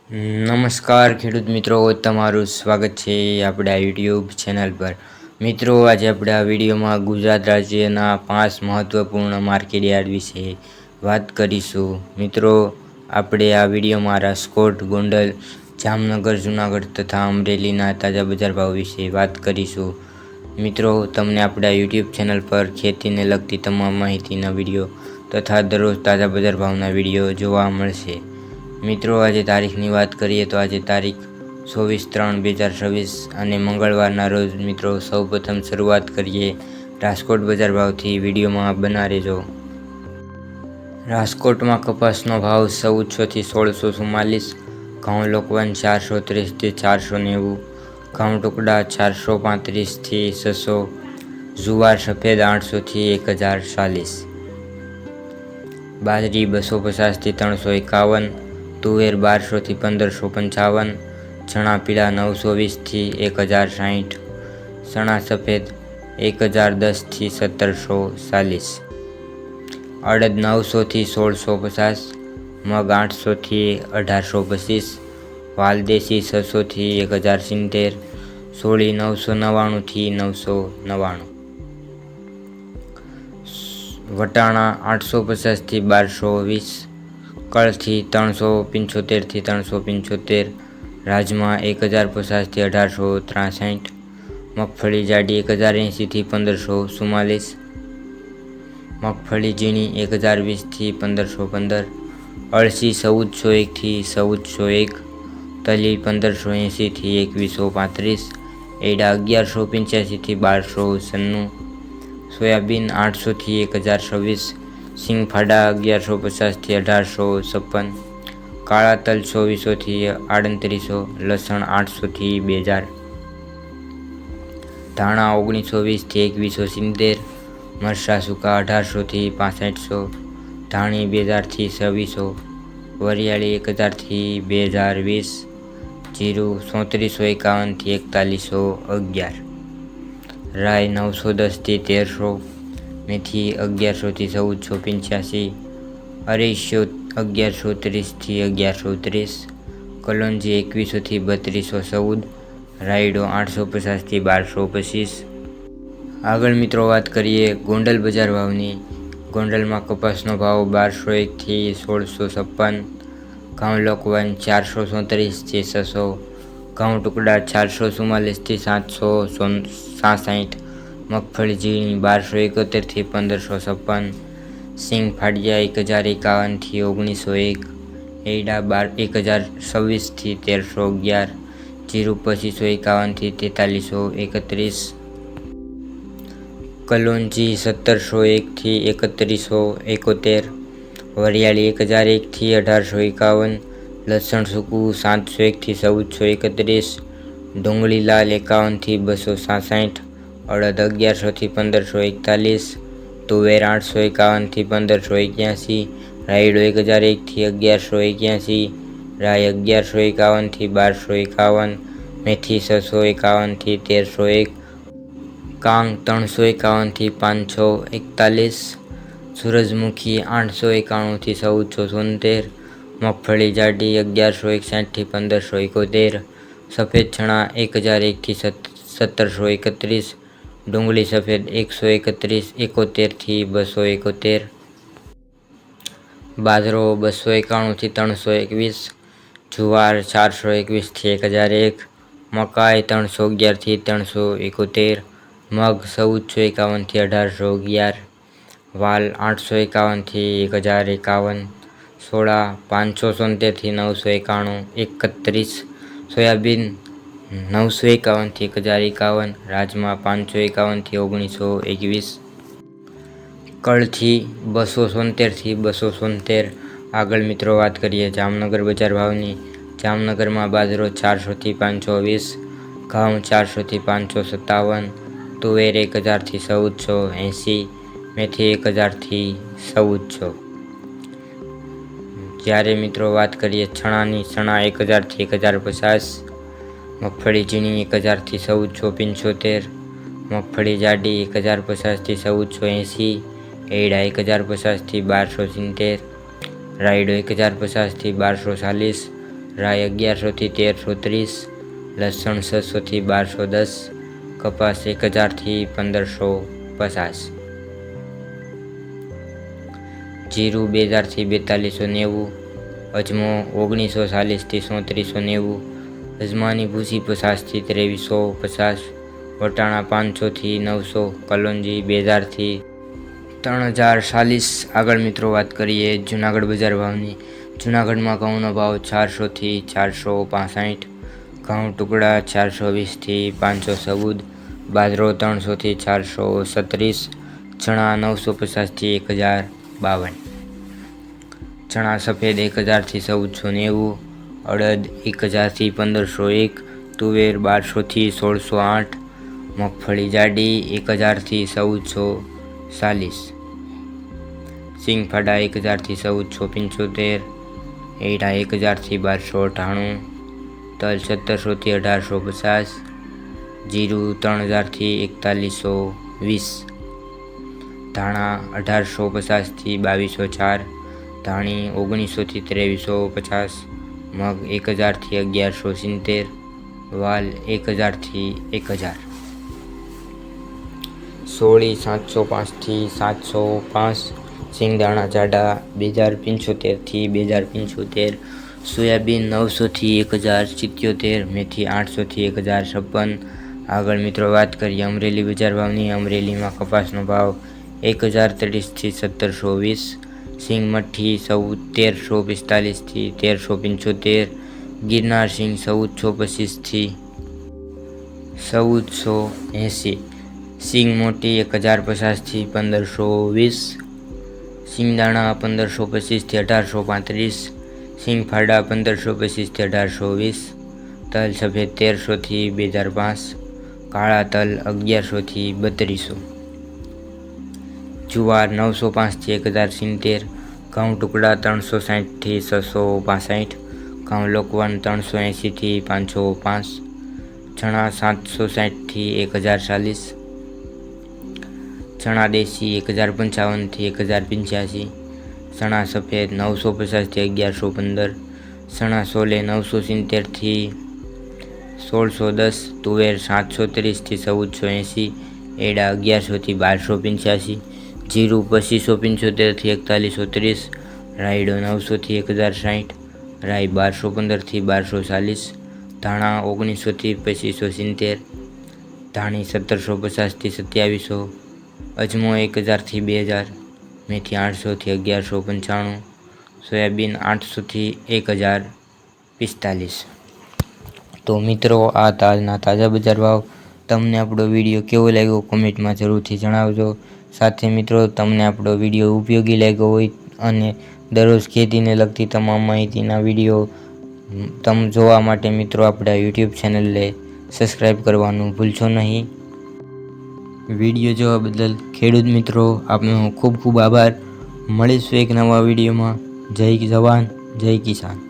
નમસ્કાર ખેડૂત મિત્રો, તમારું સ્વાગત છે આપણે આ યુટ્યુબ ચેનલ પર। મિત્રો, આજે આપણે આ વિડીયોમાં ગુજરાત રાજ્યના 5 મહત્વપૂર્ણ માર્કેટ યાર્ડ વિશે વાત કરીશું। મિત્રો, આપણે આ વિડીયોમાં રાજકોટ, ગોંડલ, જામનગર, જૂનાગઢ તથા અમરેલીના તાજા બજાર ભાવ વિશે વાત કરીશું। મિત્રો, તમને આપણે આ યુટ્યુબ ચેનલ પર ખેતીને લગતી તમામ માહિતીના વિડીયો તથા દરરોજ તાજા બજાર ભાવના વિડીયો જોવા મળશે। મિત્રો, આજે તારીખની વાત કરીએ તો આજે તારીખ 24/3/2026 અને મંગળવારના રોજ મિત્રો સૌપ્રથમ શરૂઆત કરીએ રાજકોટ બજાર ભાવથી। વિડીયોમાં બના રહેજો। રાજકોટમાં કપાસનો ભાવ 1400 થી 1644, ઘઉં લોકવન 430 થી 490, ઘઉં ટુકડા 435 થી 600, જુવાર સફેદ 800 થી 1040, બાજરી 250 થી 351, તુવેર 1200 થી 1555, ચણા પીળા 920 થી 1060, ચણા સફેદ 1010 થી 1740, અડદ 900 થી 1650, મગ 800 થી 1825, વાલદેશી 600 થી 1070, સોળી 999 થી 999, વટાણા 850 થી 1220, કળથી 375 થી 375, રાજમા 1050 થી 1863, મગફળી જાડી 1080 થી 1544, મગફળી ઝીણી 1020 થી 1515, અળસી 1401 થી 1401, તલી 1580 થી 2135, એડા 1185 થી 1296, સોયાબીન 800 થી 1026, સિંગફાડા 1150 થી 1856, કાળા તલ 2400 થી 3800, લસણ 800 થી 2000, ધાણા 1920 થી 2170, મરચાં સૂકા 1800 થી 6500, ધાણી 2000 થી 2600, વરિયાળી 1000 થી 2020, જીરું 3451 થી 4111, રાઈ 910 થી 1300, મેથી 1100 થી 1485, અરીસો 1130 થી 1130, કલોંજી 2100 થી 3214, રાયડો 850 થી 1225। આગળ મિત્રો વાત કરીએ ગોંડલ બજાર ભાવની। ગોંડલમાં કપાસનો ભાવ 1201 થી 1656, ઘઉં લોકવન 437 થી 600, ઘઉં ટુકડા 444 થી 767, મગફળી ઝીણી 1271 થી 1556, સિંગ ફાડિયા 1051 થી 1901, એડા 1026 થી 1311, જીરું 2551 થી 4331, કલોંજી 1701 થી 3171, વરિયાળી 1001 થી 1851, લસણ સૂકું 701 થી 1431, ડુંગળી લાલ 51 થી 267, અડદ 1100 થી 1541, તુવેર 851 થી 1581, રાયડો 1001 થી 1181, રાય 1151 થી 1251, મેથી 651 થી 1301, કાંગ 351 થી 541, સૂરજમુખી 891 થી 1473, મગફળી જાડી 1161 થી 1571, સફેદ ચણા 1001 થી 1731, ડુંગળી સફેદ 131 થી 271, બાજરો 291 થી 321, જુવાર 421 થી 1001, મકાઈ 311 થી 371, મગ 1451 થી 1811, વાલ 851 થી 1051, સોળા 570 થી 931, સોયાબીન 951 થી 1051, રાજમા 551 થી 1921, કળથી 270 થી 270। આગળ મિત્રો વાત કરીએ જામનગર બજાર ભાવની। જામનગરમાં બાજરો 400 થી 520, ઘઉં 400 થી 557, તુવેર 1000 થી 1480, મેથી 1000 થી 1400। જ્યારે મિત્રો વાત કરીએ ચણાની, ચણા 1000 થી 1050, મગફળી ઝીણી 1000 થી 1475, મગફળી જાડી 1050 થી 1480, એડા 1050 થી 1270, રાયડો 1050 થી 1240, રાઈ 1100 થી 1330, લસણ 600 થી 1210, કપાસ 1000 થી 1550, જીરું 2000 થી 4290, અજમો 1940 થી 3790, અજમાની ભૂસી 50 થી 2350, વટાણા 500 થી 900, કલોંજી 2000 થી 3040। આગળ મિત્રો વાત કરીએ જૂનાગઢ બજાર ભાવની। જૂનાગઢમાં ઘઉંનો ભાવ 400 થી 465, ઘઉં ટુકડા 420 થી 514, બાજરો 300 થી 437, ચણા 950 થી 1052, ચણા સફેદ 1000 થી 1490, અડદ 1000 થી 1501, તુવેર 1200 થી 1608, મગફળી જાડી 1000 થી 1440, સિંગફાડા 1000 થી 1475, એડા 1000 થી 1298, તલ 1700 થી 1850, જીરું 3000 થી 4120, ધાણા 1850 થી 2204, ધાણી 1900 થી 2350, મગ 1000 થી 1170, વાલ 1000 થી 1000, સોળી 705 થી 705, સિંગદાણા જાડા 2075 થી 2075, સોયાબીન 900 થી 1077, મેથી 800 થી 1056। આગળ મિત્રો વાત કરીએ અમરેલી બજાર ભાવની। અમરેલીમાં કપાસનો ભાવ 1030 થી 1720, સિંગ મઠ્ઠી 1345 થી 1375, ગિરનાર સિંગ 1425 થી 1480, સિંગ મોટી 1050 થી 1520, સિંગદાણા 1525 થી 1835, સિંગફાડા 1525 થી 1820, તલ સફેદ 1300 થી 2005, કાળા તલ 1100 થી 3200, જુવાર 905 થી 1070, ઘઉં ટુકડા 360 થી 665, ઘઉં લોકવન 380 થી 505, ચણા 760 થી 1040, ચણા દેશી 1055 થી 1085, ચણા સફેદ 950 થી 1115, ચણા સોલે 970 થી 1610, તુવેર 730 થી 1480, એડા 1100 થી 1285, જીરું 2575 થી 4130, રાયડો 900 થી 1060, રાઈ 1215 થી 1240, ધાણા 1900 થી 2570, ધાણી 1750 થી 2700, અજમો 1000 થી 2000, મેથી 800 થી 1195, સોયાબીન 800 થી 1045। તો મિત્રો આ આજના તાજા બજાર ભાવ। તમને આપણો વિડીયો કેવો લાગ્યો કોમેન્ટમાં જરૂરથી જણાવજો। સાથે મિત્રો તમને આપણો વિડીયો ઉપયોગી લાગ્યો હોય અને દરરોજ ખેતીને લગતી તમામ માહિતીના વિડીયો તમે જોવા માટે મિત્રો આપણા યુટ્યુબ ચેનલને સબસ્ક્રાઈબ કરવાનું ભૂલશો નહીં। વિડીયો જોવા બદલ ખેડૂત મિત્રો આપનો ખૂબ ખૂબ આભાર। મળીશું એક નવા વિડીયોમાં। જય જવાન જય કિસાન।